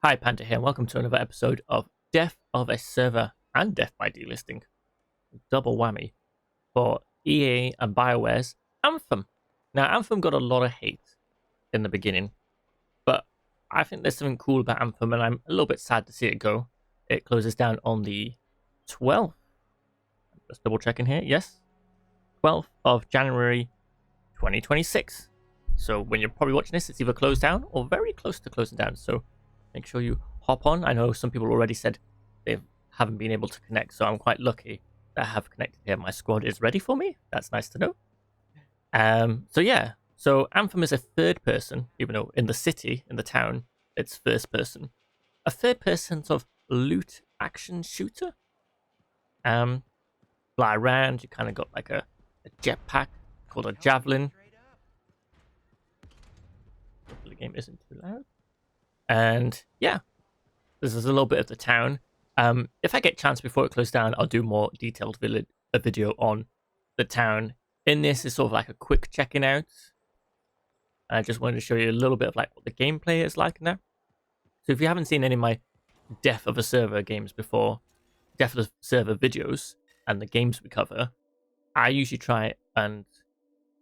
Hi, Panda here, and welcome to another episode of Death of a Server and Death by Delisting. Double whammy for EA and BioWare's Anthem. Now, Anthem got a lot of hate in the beginning, but I think there's something cool about Anthem, and I'm a little bit sad to see it go. It closes down on the 12th. Just double checking here. Yes, 12th of January 2026. So when you're probably watching this, it's either closed down or very close to closing down. So make sure you hop on. I know some people already said they haven't been able to connect, so I'm quite lucky that I have connected here. My squad is ready for me. That's nice to know. So Anthem is a third person, even though in the city, in the town, it's first person. A third person sort of loot action shooter. Fly around, you kind of got like a jetpack called a javelin. Hopefully the game isn't too loud. And yeah, this is a little bit of the town. If I get a chance before it closes down, I'll do more detailed video on the town. In this is sort of like a quick checking out. I just wanted to show you a little bit of like what the gameplay is like now. So if you haven't seen any of my Death of a Server games before, Death of a Server videos, and the games we cover, I usually try and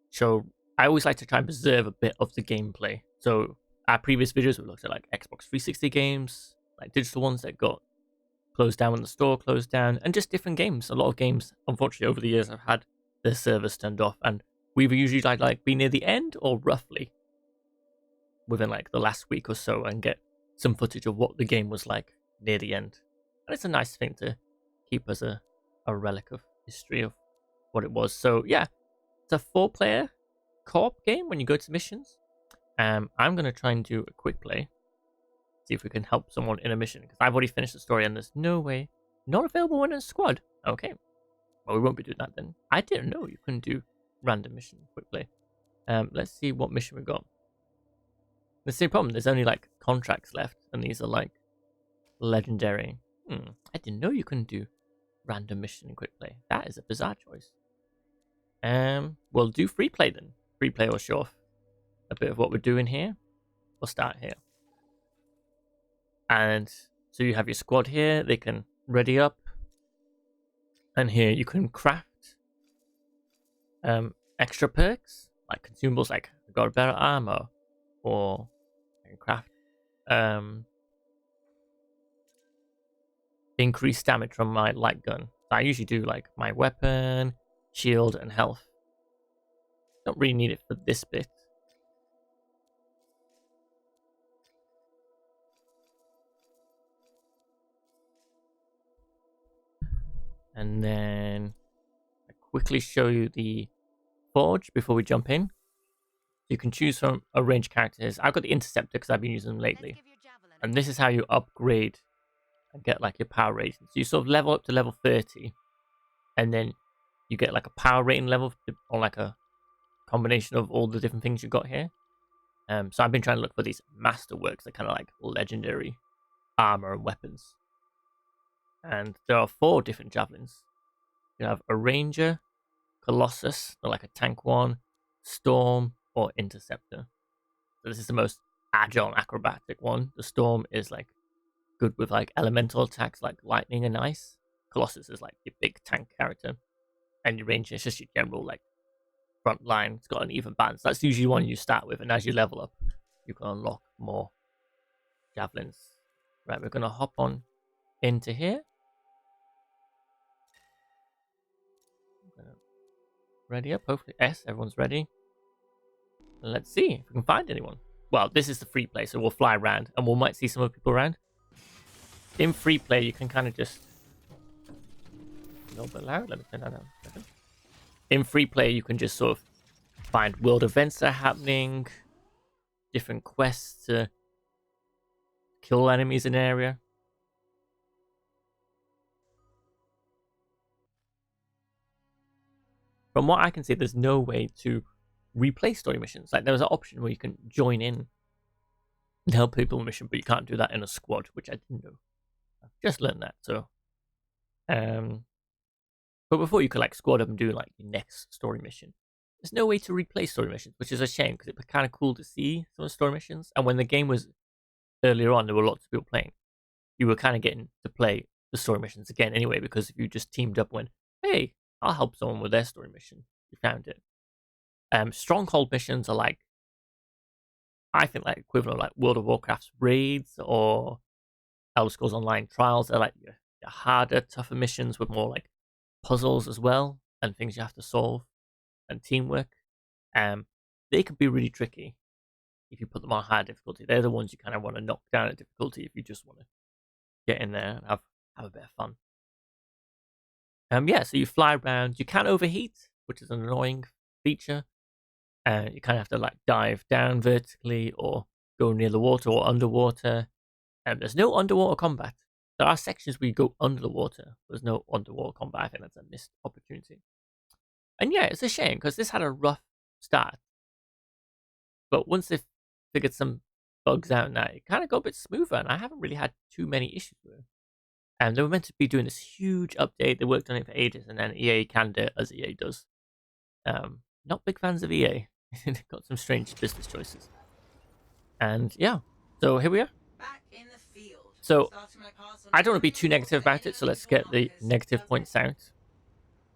show, I always like to try and preserve a bit of the gameplay. So our previous videos, we looked at like Xbox 360 games, like digital ones that got closed down when the store closed down, and just different games. A lot of games, unfortunately, over the years, have had their servers turned off, and we've usually like be near the end or roughly within like the last week or so and get some footage of what the game was like near the end. And it's a nice thing to keep as a relic of history of what it was. So yeah, it's a 4-player co-op game when you go to missions. I'm going to try and do a quick play, see if we can help someone in a mission, because I've already finished the story and there's no way, not available in a squad. Okay, well, we won't be doing that then. I didn't know you couldn't do random mission quick play. Let's see what mission we got. The same problem, there's only like contracts left, and these are like legendary. I didn't know you couldn't do random mission in quick play. That is a bizarre choice. We'll do free play then. Free play will show off a bit of what we're doing here. We'll start here. And so you have your squad here. They can ready up. And here you can craft extra perks, like consumables, like I got better armor, or I can craft increased damage from my light gun. So I usually do like my weapon, shield, and health. Don't really need it for this bit. And then I quickly show you the forge before we jump in. You can choose from a range of characters. I've got the interceptor because I've been using them lately. And this is how you upgrade and get like your power rating. So you sort of level up to level 30. And then you get like a power rating level on like a combination of all the different things you got here. So I've been trying to look for these masterworks that kind of like legendary armor and weapons. And there are 4 different javelins. You have a ranger, colossus, like a tank one, storm, or interceptor. So this is the most agile and acrobatic one. The storm is like good with like elemental attacks like lightning and ice. Colossus is like your big tank character. And your ranger is just your general like front line. It's got an even balance. That's usually one you start with, and as you level up, you can unlock more javelins. Right, we're gonna hop on into here. Ready up, hopefully. Yes, everyone's ready. Let's see if we can find anyone. Well, this is the free play, so we'll fly around and we might see some other people around. In free play, you can kind of just... A little bit loud, let me turn that down a second. In free play, you can just sort of find world events that are happening, different quests to kill enemies in an area. From what I can see, there's no way to replay story missions. Like, there was an option where you can join in and help people with mission, but you can't do that in a squad, which I didn't know. I've just learned that, so... But before you could like squad up and do like your next story mission, there's no way to replay story missions, which is a shame because it'd be kind of cool to see some of the story missions. And when the game was earlier on there were lots of people playing, you were kind of getting to play the story missions again anyway, because if you just teamed up and went, hey, I'll help someone with their story mission, you found it. Stronghold missions are like, I think, like equivalent of like World of Warcraft's raids or Elder Scrolls Online trials. They're like your harder, tougher missions with more like puzzles as well and things you have to solve and teamwork. They could be really tricky if you put them on high difficulty. They're the ones you kind of want to knock down at difficulty if you just want to get in there and have a bit of fun. Yeah, so you fly around. You can overheat, which is an annoying feature. You kind of have to like dive down vertically or go near the water or underwater. There's no underwater combat. There are sections where you go under the water. There's no underwater combat. I think that's a missed opportunity. And yeah, it's a shame because this had a rough start. But once they've figured some bugs out now, it kind of got a bit smoother, and I haven't really had too many issues with it. And they were meant to be doing this huge update. They worked on it for ages, and then EA canned it, as EA does. Not big fans of EA. Got some strange business choices. And yeah, so here we are. Back in the field. So I don't want to be too negative about it, so let's get the negative points out.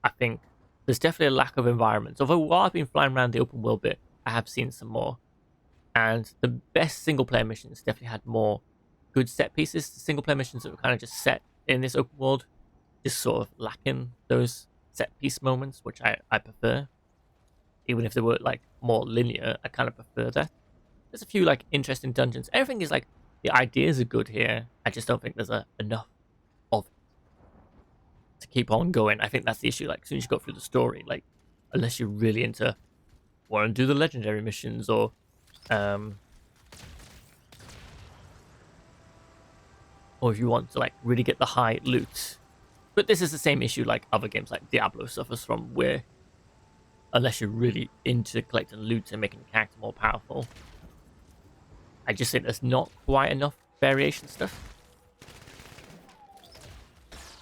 I think there's definitely a lack of environments. Although while I've been flying around the open world bit, I have seen some more. And the best single player missions definitely had more good set pieces. The single player missions that were kind of just set in this open world just sort of lacking those set piece moments, which I prefer. Even if they were like more linear, I kind of prefer that. There's a few like interesting dungeons. Everything is like, the ideas are good here. I just don't think there's enough of it to keep on going. I think that's the issue. Like as soon as you go through the story, like unless you're really into want to do the legendary missions or if you want to like really get the high loot. But this is the same issue like other games like Diablo suffers from, where unless you're really into collecting loot and making the character more powerful, I just think there's not quite enough variation stuff.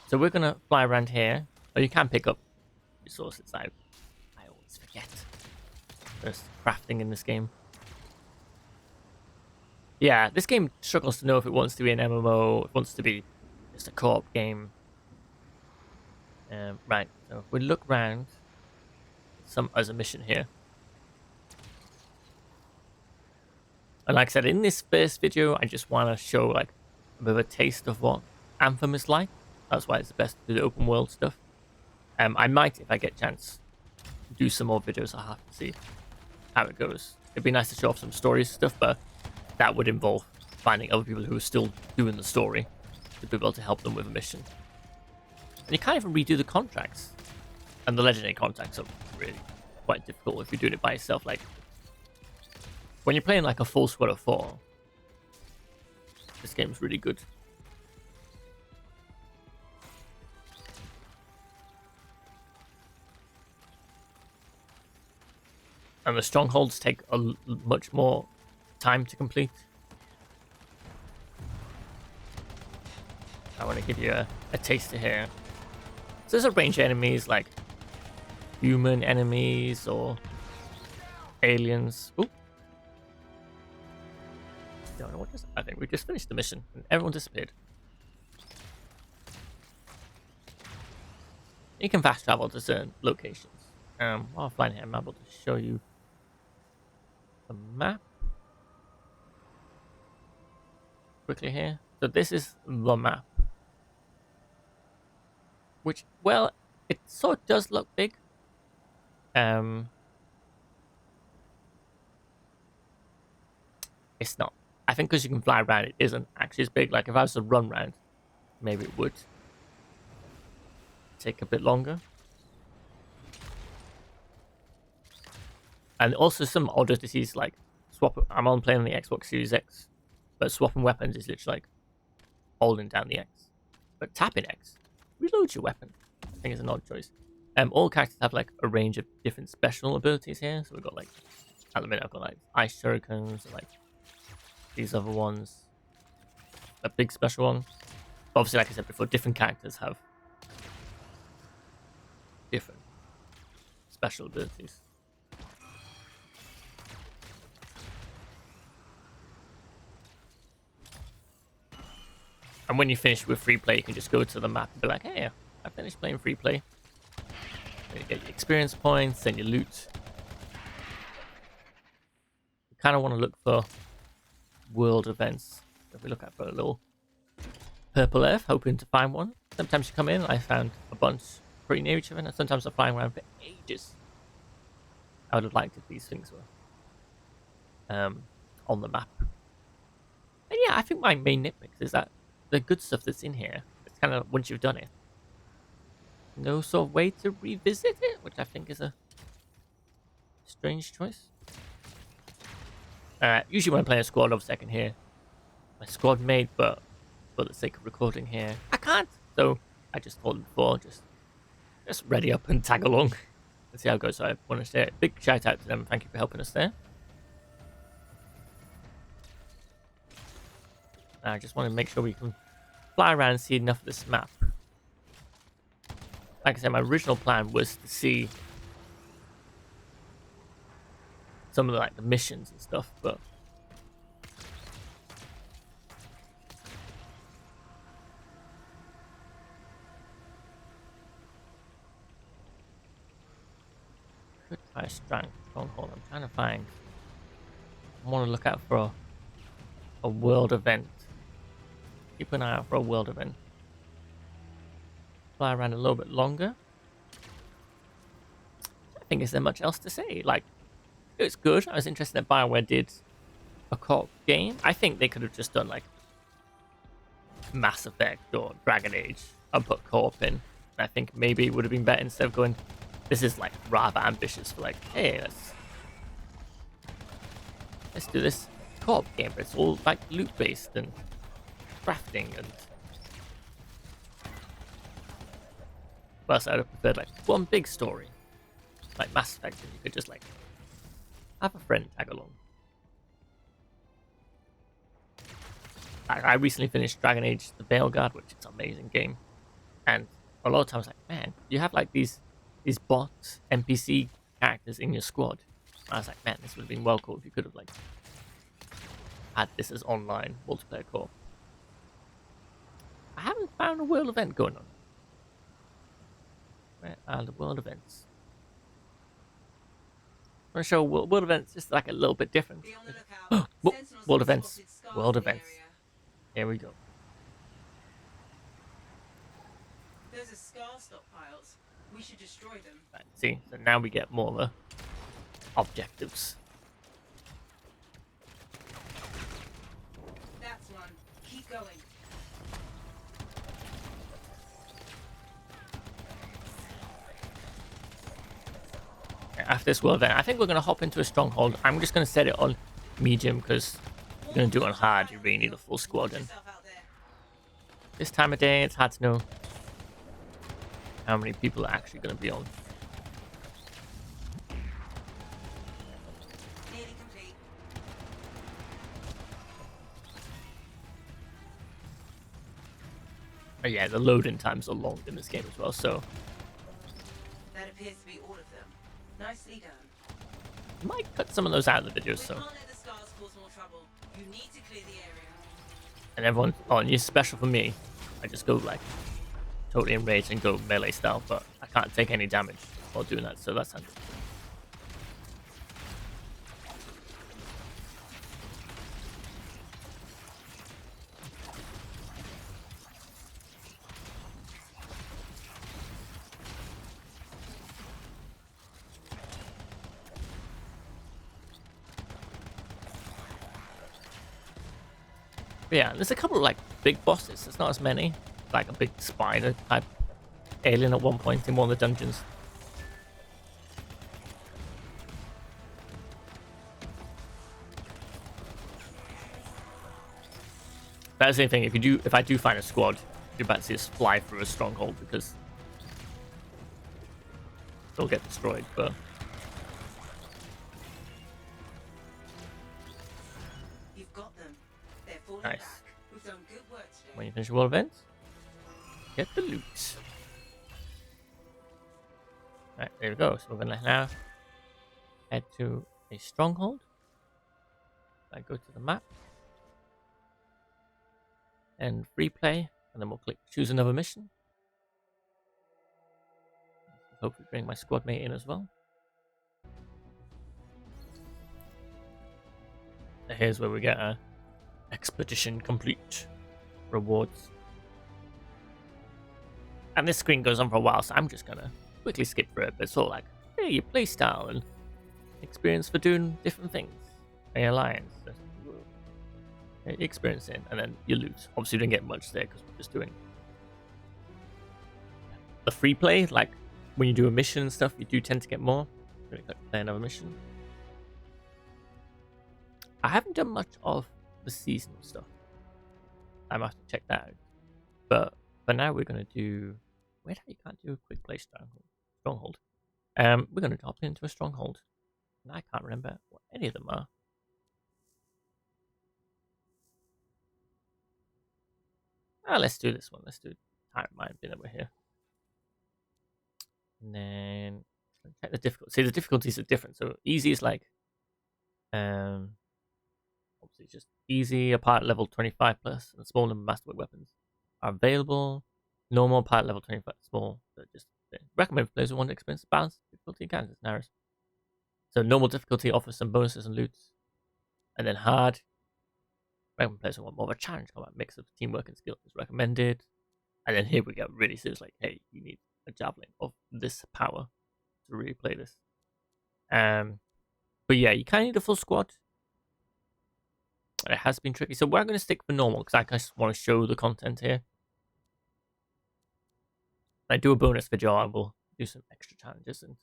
So we're gonna fly around here. Oh, you can pick up resources. I always forget there's crafting in this game. Yeah, this game struggles to know if it wants to be an MMO, if it wants to be just a co-op game. Right, so if we look around, as a mission here. And like I said, in this first video, I just want to show like a bit of a taste of what Anthem is like. That's why it's the best to do the open world stuff. I might, if I get a chance, do some more videos. I'll have to see how it goes. It'd be nice to show off some stories stuff, but that would involve finding other people who are still doing the story to be able to help them with a mission. And you can't even redo the contracts. And the legendary contracts are really quite difficult if you're doing it by yourself. Like, when you're playing like a full squad of 4, this game's really good. And the strongholds take much more time to complete. I want to give you a taster here. So there's a range of enemies like human enemies or aliens. Oop. Don't know what this. I think we just finished the mission and everyone disappeared. You can fast travel to certain locations. While I'm flying here, I'm able to show you the map quickly here. So this is the map, which, well, it sort of does look big. It's not. I think because you can fly around, it isn't actually as big. Like if I was to run around, maybe it would take a bit longer. And also some oddities like I'm on playing the Xbox Series X, but swapping weapons is literally like holding down the X. But tapping X reloads your weapon. I think it's an odd choice. All characters have like a range of different special abilities here. So we've got like, at the minute I've got like ice shurikens and like these other ones. A big special one. But obviously, like I said before, different characters have different special abilities. And when you finish with free play, you can just go to the map and be like, hey, I finished playing free play. And you get your experience points and your loot. You kind of want to look for world events. If we look out for a little purple earth, hoping to find one. Sometimes you come in, I found a bunch pretty near each other, and sometimes I'm flying around for ages. I would have liked if these things were on the map. And yeah, I think my main nitpick is that the good stuff that's in here, it's kind of once you've done it, no sort of way to revisit it, which I think is a strange choice. Usually when I'm playing a squad, obviously I can hear my squad mate, but for the sake of recording here, I can't. So I just told them before, just ready up and tag along and see how it goes. So I want to say a big shout out to them. Thank you for helping us there. I just want to make sure we can fly around and see enough of this map. Like I said, my original plan was to see some of the missions and stuff, but could try stronghold. I'm trying to find. I want to look out for a world event. Keep an eye out for a world event. Fly around a little bit longer. I think is there much else to say? Like, it was good. I was interested that BioWare did a co-op game. I think they could have just done like Mass Effect or Dragon Age and put co-op in. I think maybe it would have been better instead of going. This is like rather ambitious for like, hey, let's do this co-op game, but it's all like loot based and crafting and. Plus, I'd have preferred like one big story, like Mass Effect, and you could just like have a friend tag along. I recently finished Dragon Age: The Veilguard, which is an amazing game, and a lot of times, like, man, you have like these bot NPC characters in your squad. I was like, man, this would have been well cool if you could have like had this as online multiplayer co-op. I haven't found a world event going on. Where are the world events? I'm going to show world events just like a little bit different. World events. World events. Here we go. There's a scar stockpiles. We should destroy them. Right, see, so now we get more of the objectives. That's one. Keep going. After this world event, I think we're going to hop into a stronghold. I'm just going to set it on medium because you're going to do it on hard. You really need a full squad. And this time of day, it's hard to know how many people are actually going to be on. Nearly complete. But yeah, the loading times are long in this game as well, so That appears to be all of them. Nicely done. I might cut some of those out of the video. So, Can't let the scars cause more trouble. You need to clear the area. and everyone, oh, you're special for me. I just go like totally enraged and go melee style, but I can't take any damage while doing that, so that's handy. But yeah, there's a couple of like big bosses. There's not as many. Like a big spider type alien at one point in one of the dungeons. That's the thing. If I do find a squad, you're about to see us fly through a stronghold because they'll get destroyed. But You've got them. They're falling nice. back. We've done good work today. When you finish the world event, get the loot. Alright, there we go. So we're gonna now head to a stronghold. I go to the map. and free play, and then we'll click choose another mission. Hopefully bring my squad mate in as well. And here's where we get our expedition complete rewards. And this screen goes on for a while, so I'm just gonna quickly skip through it. But it's all like, hey, your playstyle and experience for doing different things. A alliance, experiencing, and then you lose. Obviously, we didn't get much there because we're just doing the free play. Like when you do a mission and stuff, you do tend to get more. I'm gonna play another mission. I haven't done much of the seasonal stuff. I might have to check that out. But for now, we're gonna do. Wait, you can't do a quick play stronghold. We're gonna hop into a stronghold, and I can't remember what any of them are. Let's do this one. Let's do Tyrant Mine being that we're here. And then check the difficulty. See, the difficulties are different. So easy is like obviously it's just easy, apart level 25 plus, and small and masterwork weapons are available. Normal part level 25 small. So just recommend for players who want to experience balance difficulty and narrows. So normal difficulty offers some bonuses and loots. And then hard. Recommend players who want more of a challenge combat mix of teamwork and skill is recommended. And then here we go, really serious, like, hey, you need a javelin of this power to really play this. But yeah, you kind of need a full squad. It has been tricky, so we're going to stick for normal because I just want to show the content here. I do a bonus video, I will do some extra challenges and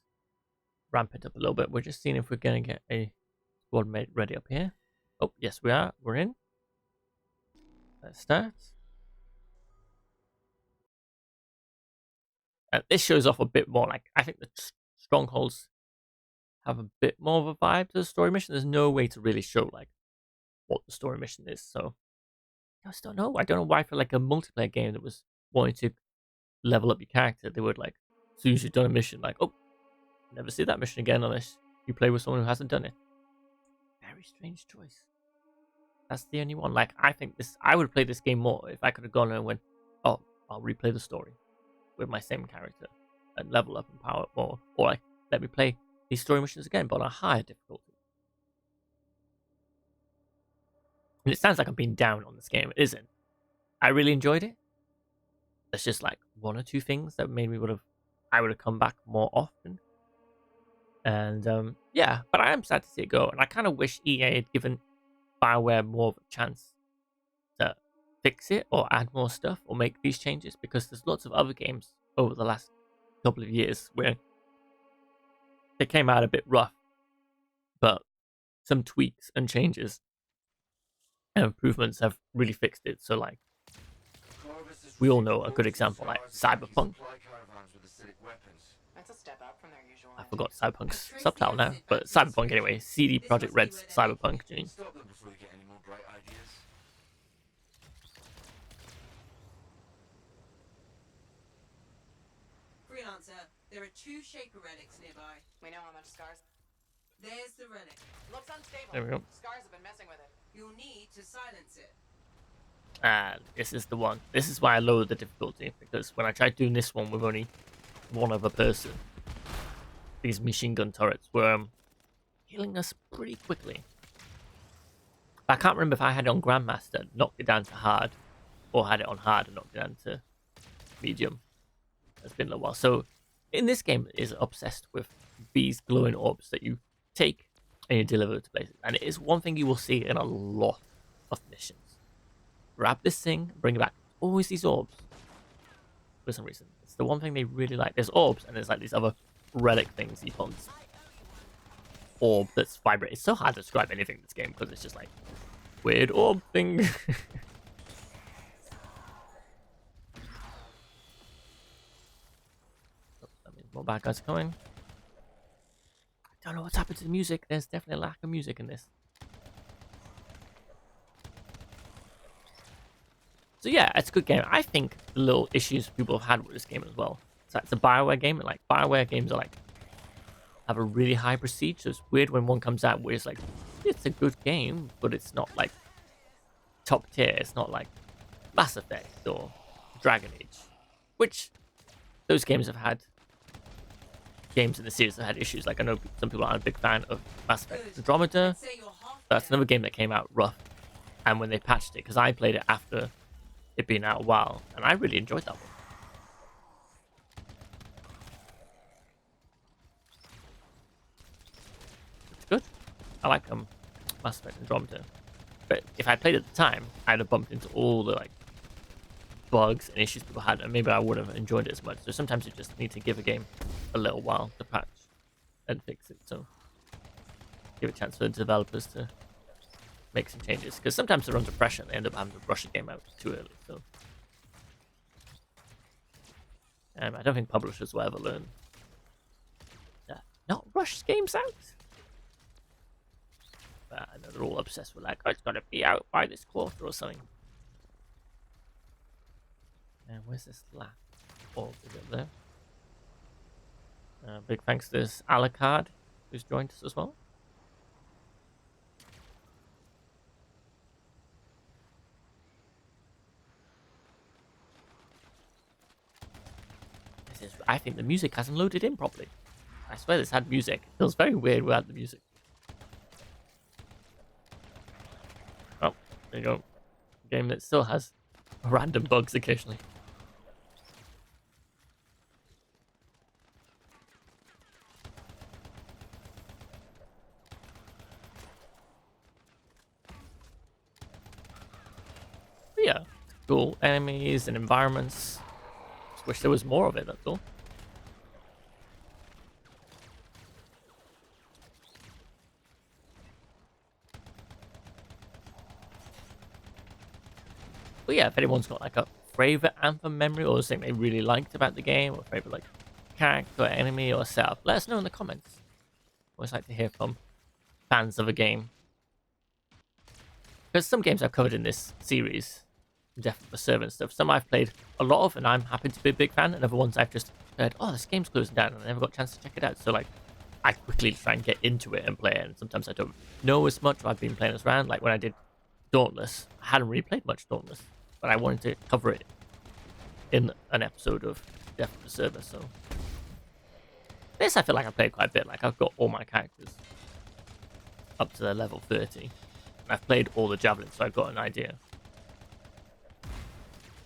ramp it up a little bit. We're just seeing if we're going to get a squad mate ready up here. Oh, yes, we are. We're in. Let's start. This shows off a bit more. Like, I think the strongholds have a bit more of a vibe to the story mission. There's no way to really show like what the story mission is. So I just don't know. I don't know why for like a multiplayer game that was wanting to level up your character, they would like as soon as you've done a mission, like, oh, never see that mission again unless you play with someone who hasn't done it. Very strange choice. That's the only one. Like, I think this, I would play this game more if I could have gone and went, oh, I'll replay the story with my same character and level up and power up more, or like let me play these story missions again but on a higher difficulty. And it sounds like I'm being down on this game. It isn't. I really enjoyed it. There's just like one or two things that made me I would have come back more often. And yeah, but I am sad to see it go, and I kind of wish EA had given BioWare more of a chance to fix it or add more stuff or make these changes, because there's lots of other games over the last couple of years where they came out a bit rough, but some tweaks and changes and improvements have really fixed it. So like, we all know a good example like Cyberpunk. I forgot Cyberpunk's subtitle now, but Cyberpunk anyway. CD Projekt Red's Cyberpunk. Freelancer, there are 2 Shaper relics nearby. We know how much Scars. There's the relic. Looks unstable. There we go. Scars have been messing with it. You'll need to silence it. And this is the one. This is why I lowered the difficulty, because when I tried doing this one with only one other person, these machine gun turrets were killing us pretty quickly. I can't remember if I had it on Grandmaster, knocked it down to hard, or had it on hard and knocked it down to medium. It's been a while. So in this game, it is obsessed with these glowing orbs that you take and you deliver to places. And it is one thing you will see in a lot of missions. Grab this thing, bring it back. Always these orbs. For some reason. It's the one thing they really like. There's orbs, and there's like these other relic things you put. Orb that's vibrating. It's so hard to describe anything in this game because it's just like weird orb thing. That means more bad guys are coming. I don't know what's happened to the music. There's definitely a lack of music in this. So yeah, it's a good game. I think the little issues people have had with this game as well. So it's a BioWare game, and like BioWare games are like have a really high prestige. So it's weird when one comes out where it's like it's a good game, but it's not like top tier. It's not like Mass Effect or Dragon Age, which those games have had. Games in the series have had issues. Like I know some people aren't a big fan of Mass Effect Andromeda. Say you're half That's there. another game that came out rough, and when they patched it, because I played it after it being out a while, and I really enjoyed that one. It's good. I like Mass Effect Andromeda, but if I played it at the time, I'd have bumped into all the like bugs and issues people had, and maybe I wouldn't have enjoyed it as much. So sometimes you just need to give a game a little while to patch and fix it. So give a chance for the developers to make some changes, because sometimes they're under pressure and they end up having to rush a game out too early. So I don't think publishers will ever learn not rush games out. But I know they're all obsessed with like, oh, it's got to be out by this quarter or something. And where's this last? Oh, is it there? Big thanks to this Alucard who's joined us as well. I think the music hasn't loaded in properly. I swear this had music. It feels very weird without the music. Oh, there you go. A game that still has random bugs occasionally. But yeah, cool enemies and environments. Just wish there was more of it, that's all. But yeah, if anyone's got like a favorite Anthem memory or something they really liked about the game, or favorite like character or enemy or setup, let us know in the comments. Always like to hear from fans of a game. Because some games I've covered in this series, definitely for server and stuff, some I've played a lot of and I'm happy to be a big fan, and other ones I've just heard, oh, this game's closing down, and I never got a chance to check it out. So like, I quickly try and get into it and play it, and sometimes I don't know as much. I've been playing this around, like when I did Dauntless, I hadn't really played much Dauntless, but I wanted to cover it in an episode of Death of the Server. So this I feel like I played quite a bit. Like I've got all my characters up to their level 30. And I've played all the javelins, so I've got an idea.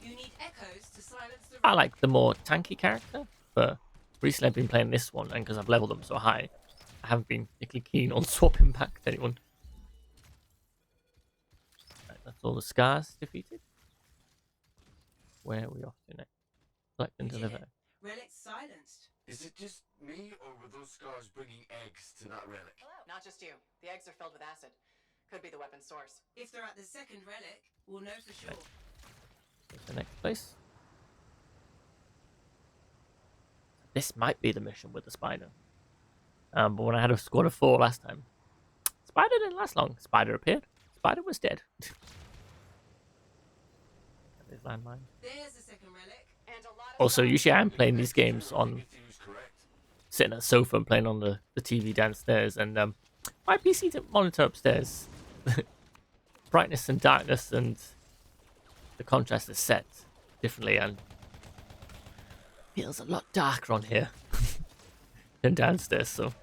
You need echoes to silence the I like the more tanky character, but recently I've been playing this one, and because I've leveled them so high, I haven't been particularly keen on swapping back to anyone. Right, that's all the scars defeated. Where are we off to next? Collect and We did deliver. it. Relic's silenced. Is it just me, or were those scars bringing eggs to that relic? Hello. Not just you. The eggs are filled with acid. Could be the weapon's source. If they're at the second relic, we'll know for sure. Where's the next place? This might be the mission with the spider. But when I had a squad of 4 last time, spider didn't last long. Spider appeared. Spider was dead. There's landmine. There's the second relic. And a lot of Also, scars. usually I'm playing these games on If he was correct. sitting at a sofa and playing on the TV downstairs, and my PC monitor upstairs, brightness and darkness and the contrast is set differently, and feels a lot darker on here than downstairs. So if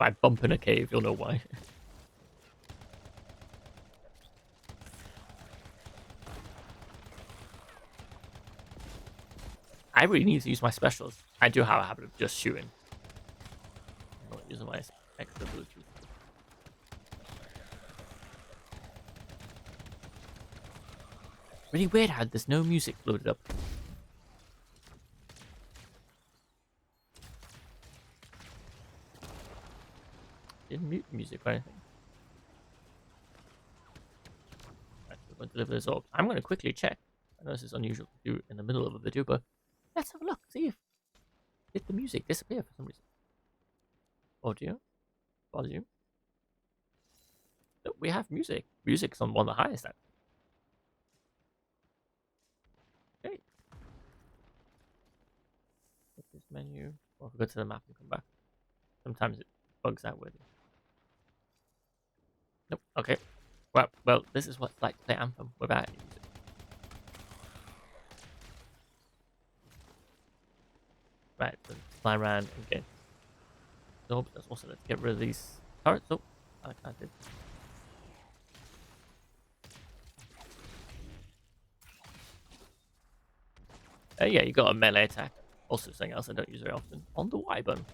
I bump in a cave, you'll know why. I really need to use my specials. I do have a habit of just shooting, not using my extra abilities. Really weird how there's no music loaded up. Didn't mute the music or anything. Right, we're going to deliver this orbs. I'm going to quickly check. I know this is unusual to do in the middle of a video, but let's have a look. See if did the music disappear for some reason. Audio, volume. No, we have music. Music's on one of the highest. Okay. Hit this menu. Or if we go to the map and come back. Sometimes it bugs out weirdly. Nope. Okay. Well, this is what it's like to play Anthem without any music. fly around and get orbs. That's also let's get rid of these turrets. Oh, I did. Yeah, you got a melee attack. Also something else I don't use very often. On the Y button.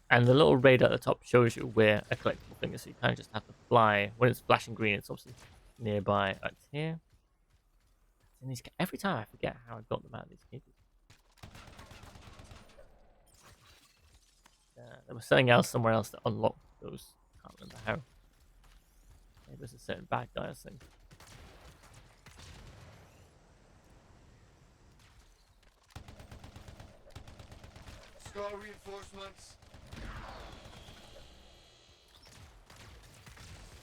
And the little radar at the top shows you where a collectible thing is, so you kind of just have to fly. When it's flashing green, it's obviously nearby. Right here. And these, every time I forget how I got them out of these cages. There was something else somewhere else that unlocked those. I can't remember how. Maybe there's a certain bad guy thing. Scar reinforcements.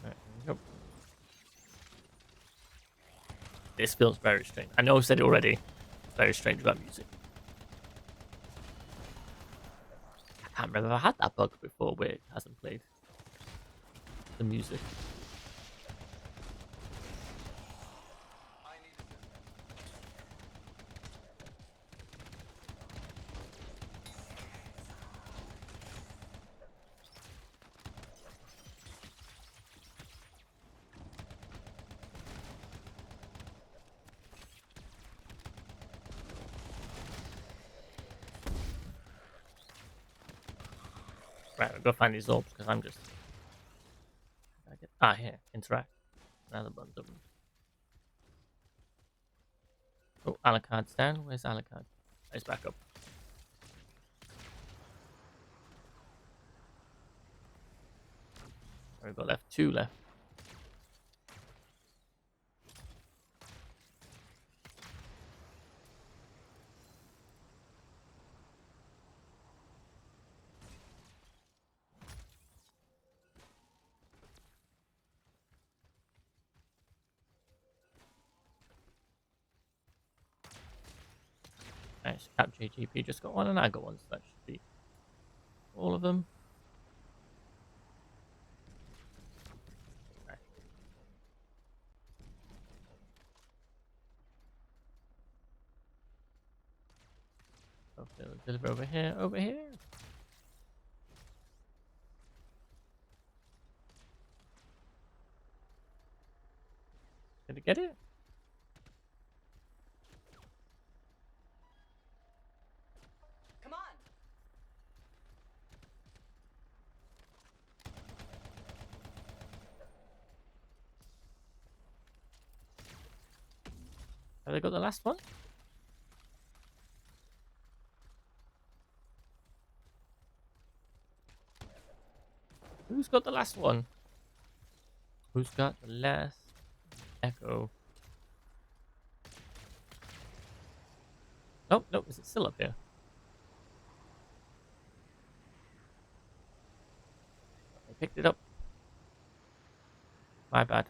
Right, here we go. This feels very strange. I know I've said it already. It's very strange about music. I can't remember if I had that bug before where it hasn't played the music. Right, I'll go find these orbs because I'm just. Here, interact. Another bunch of them. Oh, Alucard's down. Where's Alucard? He's back up. We've got left 2 left. Nice. Cappy JGP just got one, and I got one, so that should be all of them. Right. Okay, let's deliver over here. Over here. Did it get it? Come on. Have they got the last one? Who's got the last one? Who's got the last echo? Oh, no, is it still up here? I picked it up. My bad.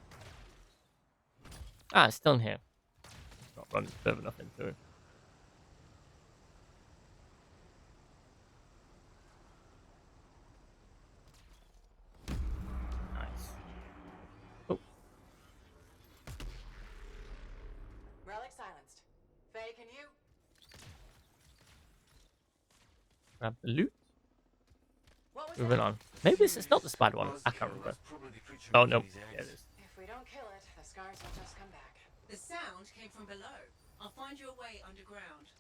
It's still in here. Not running further enough into it. Nice. Oh, Relic silenced. Faye, can you? grab the loot. What was Moving that? on. Maybe this is not the spider one. I can't remember. Oh, no. Yeah, it is. If we don't kill it, the scars will just come back. The sound came from below. I'll find you a way underground.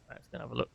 Right, let's go have a look.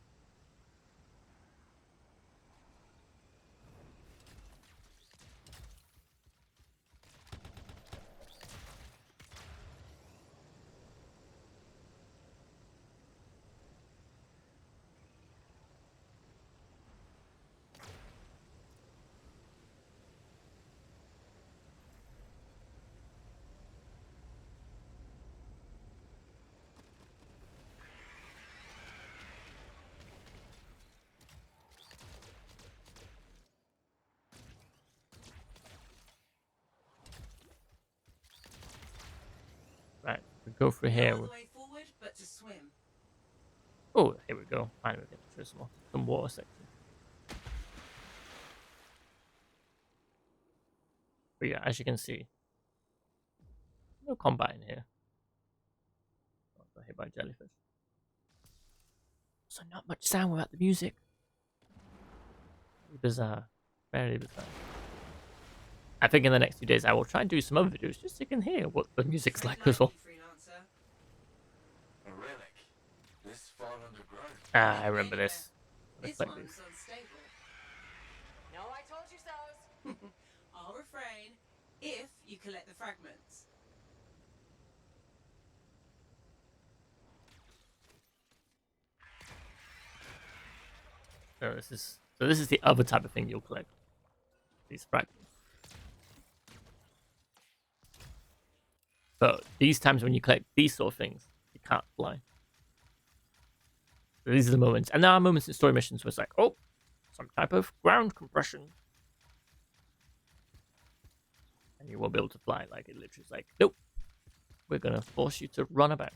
Right, we go through here. No other way forward but to swim. Oh, here we go. Finally, we get through some water section. But yeah, as you can see, no combat in here. Got hit by jellyfish. Also, not much sound without the music. Bizarre. Very bizarre. I think in the next few days I will try and do some other videos just so you can hear what the music's like as well. Freelancer. A relic. This far underground. Ah, I remember this. This Like one's this. unstable. No, I told you so. I'll refrain if you collect the fragments. So this is the other type of thing you'll collect. These fragments. But these times when you collect these sort of things, you can't fly. So these are the moments. And there are moments in story missions where it's like, oh, some type of ground compression. And you won't be able to fly. Like, it literally is like, nope. We're going to force you to run about.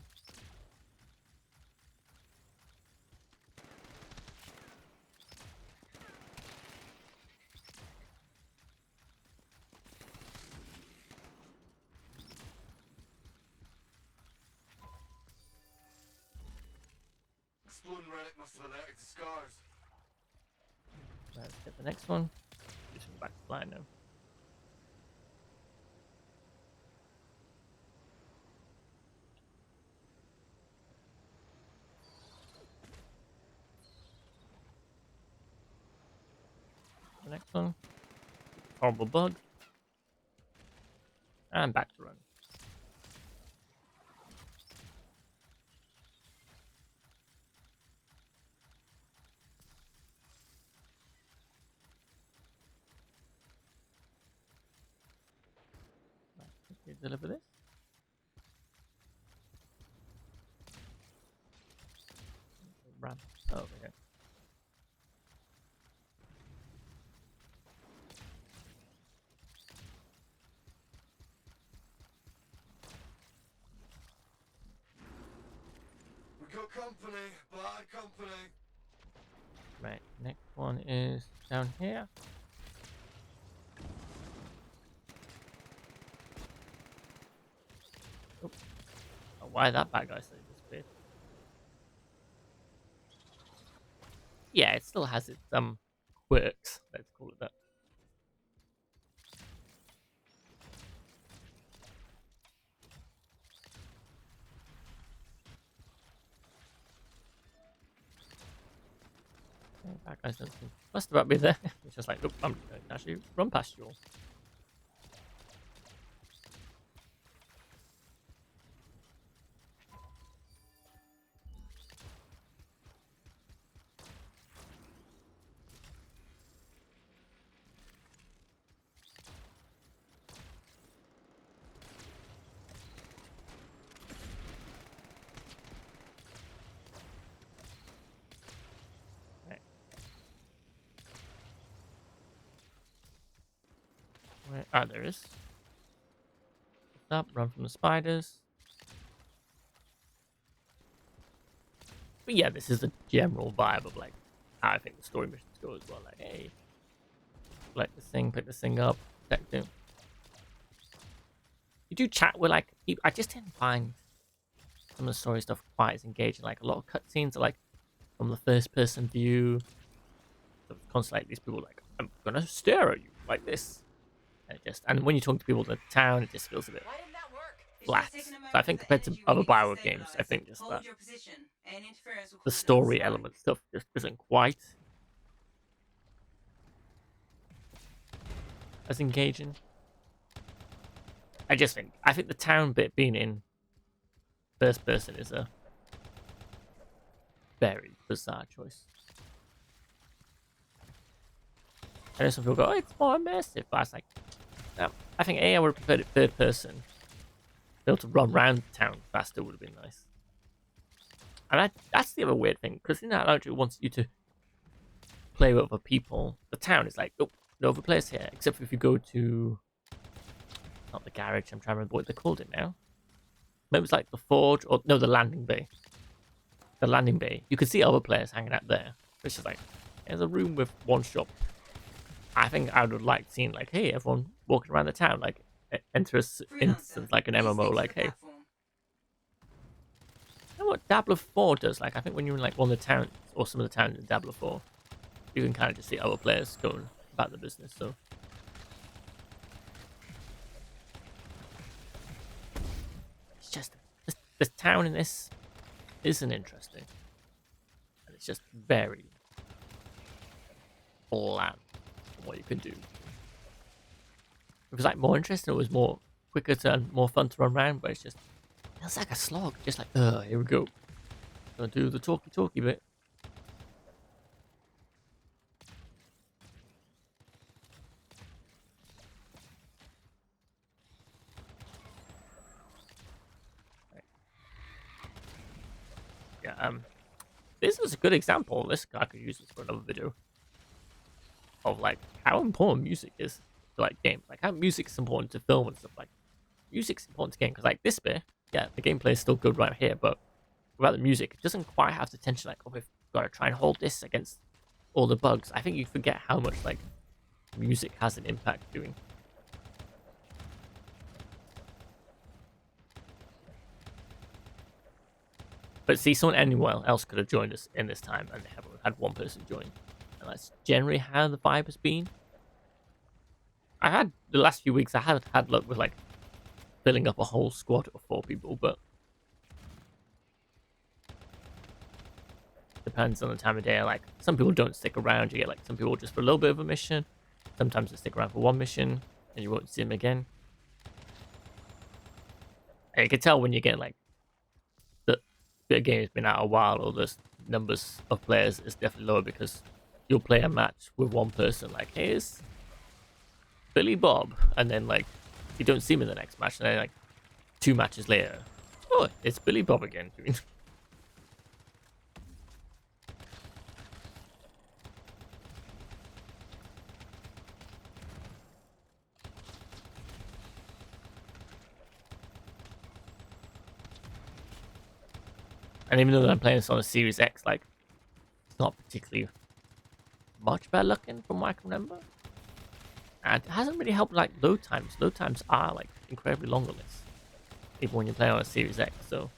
Exploding relic must have alerted the scars. Let's get the next one. Just go back to flying now. The next one. Horrible bug. And back to run. Okay, deliver this. Run. Oh, over here. We got company. Bad company. Right, next one is down here. Oh, why that bad guy suddenly disappeared? Yeah, it still has its quirks, let's call it that. Okay, that guy's done some fussed about me there. It's just like, look, I'm going to actually run past you all. Where? Ah, there is. Up, run from the spiders. But yeah, this is the general vibe of like how I think the story missions go as well. Like, hey, collect this thing, pick this thing up, protect it. You do chat with like people. I just didn't find some of the story stuff quite as engaging. Like a lot of cutscenes are like from the first person view. So it's constantly like these people like, I'm gonna stare at you like this. And when you're talking to people in the town, it just feels a bit Why didn't that work? flat. So I think compared to other Bioware games, I think just that the story element stuff just isn't quite as engaging. I think the town bit being in first person is a very bizarre choice. I know some people go, oh, it's more immersive, but I was like, no, I think I would have preferred it third person. Be able to run around town faster would have been nice. And that's the other weird thing, because in that it wants you to play with other people. The town is like, oh, no other players here, except for if you go to not the garage. I'm trying to remember what they called it now. Maybe it was like the forge, or no, the landing bay. The landing bay. You could see other players hanging out there. It's just like, there's a room with one shop. I think I would have liked seeing like, hey, everyone walking around the town, like enter an instance like an MMO, like, hey, what Dabbler 4 does. Like, I think when you're in like one of the towns or some of the towns in Dabbler 4, you can kind of just see other players going about the business. So it's just the town in this isn't interesting, and it's just very bland from what you can do. If it was like more interesting, it was more quicker to and more fun to run around, but it's like a slog. Just like, here we go. Gonna do the talky bit. Yeah, this is a good example. This guy could use this for another video of like how important music is to like games, like how music is important to film and stuff. Like music's important to game because like this bit, yeah, the gameplay is still good right here, but without the music, it doesn't quite have the tension. Like, oh, we've got to try and hold this against all the bugs. I think you forget how much like music has an impact doing. But see, anyone else could have joined us in this time, and they haven't had one person join. And that's generally how the vibe has been. I had the last few weeks, I haven't had luck with like filling up a whole squad of 4 people, but depends on the time of day. Like some people don't stick around. You get like some people just for a little bit of a mission. Sometimes they stick around for one mission, and you won't see them again. And you can tell when you get like the game has been out a while, or the numbers of players is definitely lower because you'll play a match with one person, like, hey, it's Billy Bob, and then like you don't see him in the next match, and then like 2 matches later, oh, it's Billy Bob again. And even though I'm playing this on a Series X, like, it's not particularly much better looking from what I can remember. And it hasn't really helped, like, load times. Load times are, like, incredibly long on this, even when you're playing on a Series X, so.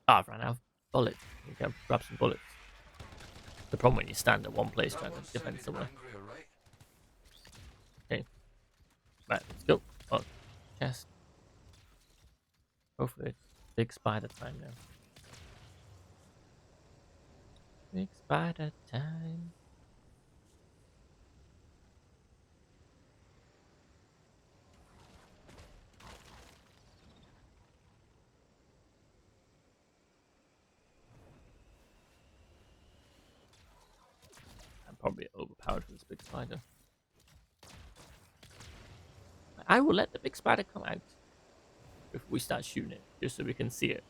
Ah, I've run out of bullets. You can grab some bullets. The problem when you stand at one place trying to defend somewhere. Okay. Right, let's go. Oh, chest. Hopefully it's big spider time now. Big spider time. I'm probably overpowered for this big spider. I will let the big spider come out if we start shooting it, just so we can see it.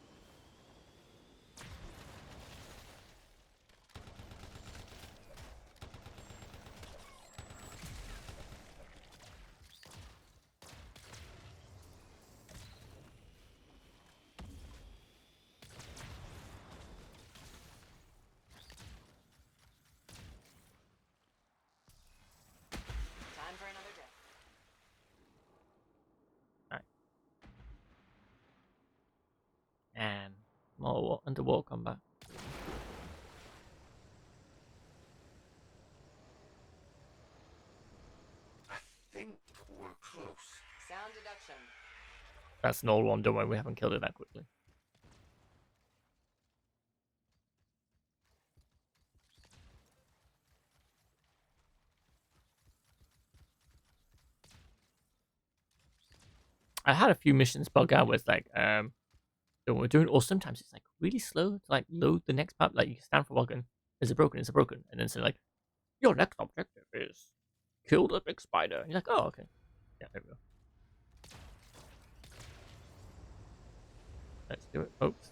Time for another day. Alright. And more underwater combat. I think we're close. Sound deduction. That's an old one, don't worry, we haven't killed it that quickly. I had a few missions bug out with like that we're doing, or sometimes it's like really slow to like load the next map. Like you stand for a while going, is it broken? Is it broken? And then say like, your next objective is kill the big spider. And you're like, oh okay. Yeah, there we go. Let's do it, folks.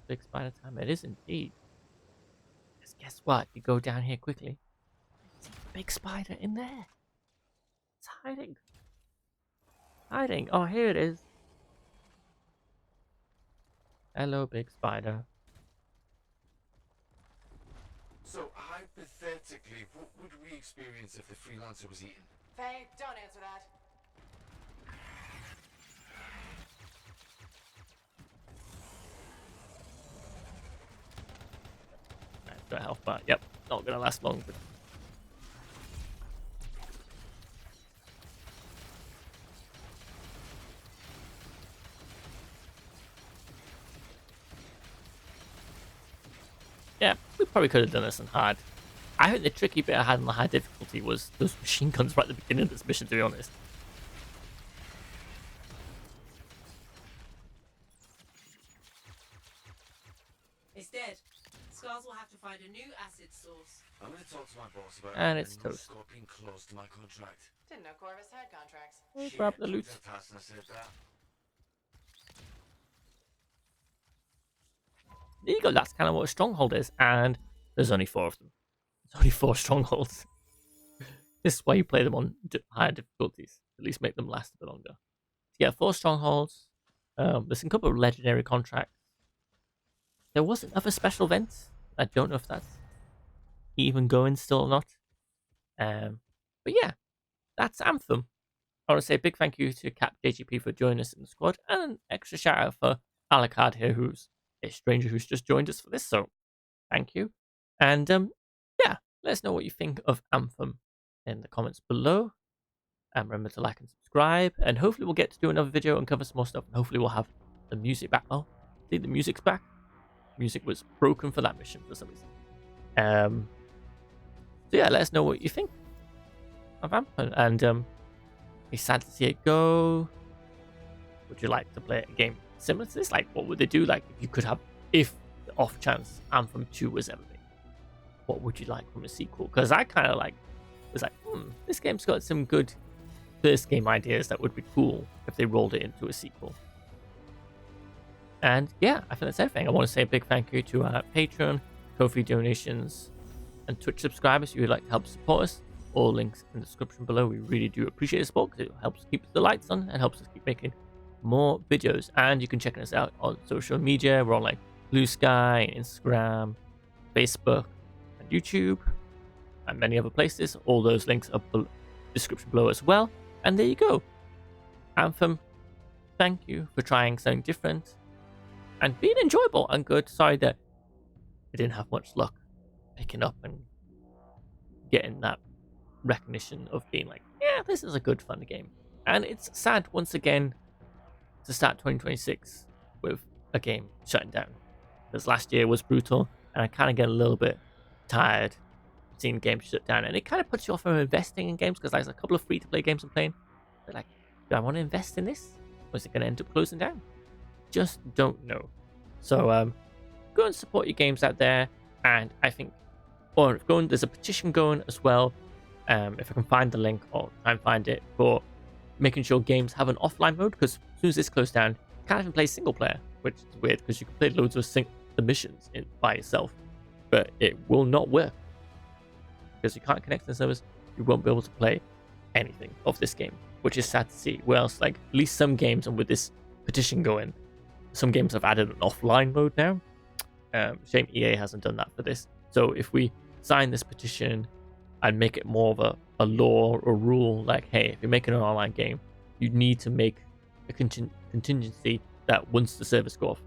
Big spider time. It is indeed. Because guess what? You go down here quickly. There's a big spider in there. It's hiding. Hiding. Oh, here it is. Hello, big spider. So, hypothetically, what would we experience if the freelancer was eaten? Faye, don't answer that. Got a health bar. Yep, not gonna last long. But... yeah, we probably could have done this on hard. I think the tricky bit I had on the high difficulty was those machine guns right at the beginning of this mission, to be honest. It's dead. Scars will have to find a new acid source. I'm gonna talk to my boss about And a it's new toast. Scorpion clause to my contract. Didn't know Corvus had contracts. We'll Shit, grab the loot. just passed and I said that. There you go, that's kind of what a stronghold is, and there's only 4 of them. There's only 4 strongholds. This is why you play them on higher difficulties. At least make them last a bit longer. So yeah, 4 strongholds. There's a couple of legendary contracts. There was another special event. I don't know if that's even going still or not. But yeah, that's Anthem. I want to say a big thank you to Cappy for joining us in the squad, and an extra shout out for Alucard here, who's a stranger who's just joined us for this. So thank you. And yeah, let us know what you think of Anthem in the comments below. And remember to like and subscribe. And hopefully we'll get to do another video and cover some more stuff. And hopefully we'll have the music back. Oh, see, the music's back. Music was broken for that mission for some reason. So yeah, let us know what you think of Anthem. And it's sad to see it go. Would you like to play a game similar to this? Like, what would they do? Like, if you could have, if the off chance Anthem 2 was ever made, what would you like from a sequel? Because I kind of like, was like, this game's got some good first game ideas that would be cool if they rolled it into a sequel. And yeah, I think that's everything. I want to say a big thank you to our Patreon, Ko-fi donations, and Twitch subscribers who would like to help support us. All links in the description below. We really do appreciate the support because it helps keep the lights on and helps us keep making more videos. And you can check us out on social media. We're on like Blue Sky, Instagram, Facebook, and YouTube, and many other places. All those links are in the description below as well. And there you go. Anthem, thank you for trying something different and being enjoyable and good. Sorry that I didn't have much luck picking up and getting that recognition of being like, yeah, this is a good fun game. And it's sad once again to start 2026 with a game shutting down, because last year was brutal and I kind of get a little bit tired seeing games shut down, and it kind of puts you off from investing in games because there's a couple of free-to-play games I'm playing. But like, do I want to invest in this, or is it going to end up closing down? Just don't know. So go and support your games out there. And I think, or there's a petition going as well. If I can find the link, or try and find it, for making sure games have an offline mode, because as soon as this closed down, you can't even play single player, which is weird because you can play loads of the missions by yourself, but it will not work because you can't connect to the servers. You won't be able to play anything of this game, which is sad to see. Whereas, like, at least some games, and with this petition going, some games have added an offline mode now. Shame EA hasn't done that for this. So if we sign this petition and make it more of a law or rule, like, hey, if you're making an online game, you need to make a contingency that once the servers go off,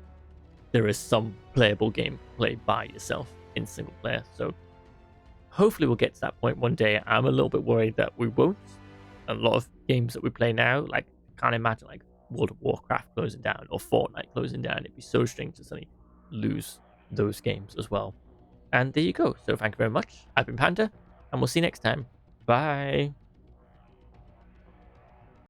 there is some playable game played by yourself in single player. So hopefully we'll get to that point one day. I'm a little bit worried that we won't. A lot of games that we play now, like, I can't imagine like World of Warcraft closing down or Fortnite closing down. It'd be so strange to suddenly lose those games as well. And there you go. So thank you very much. I've been Panda, and we'll see you next time. Bye.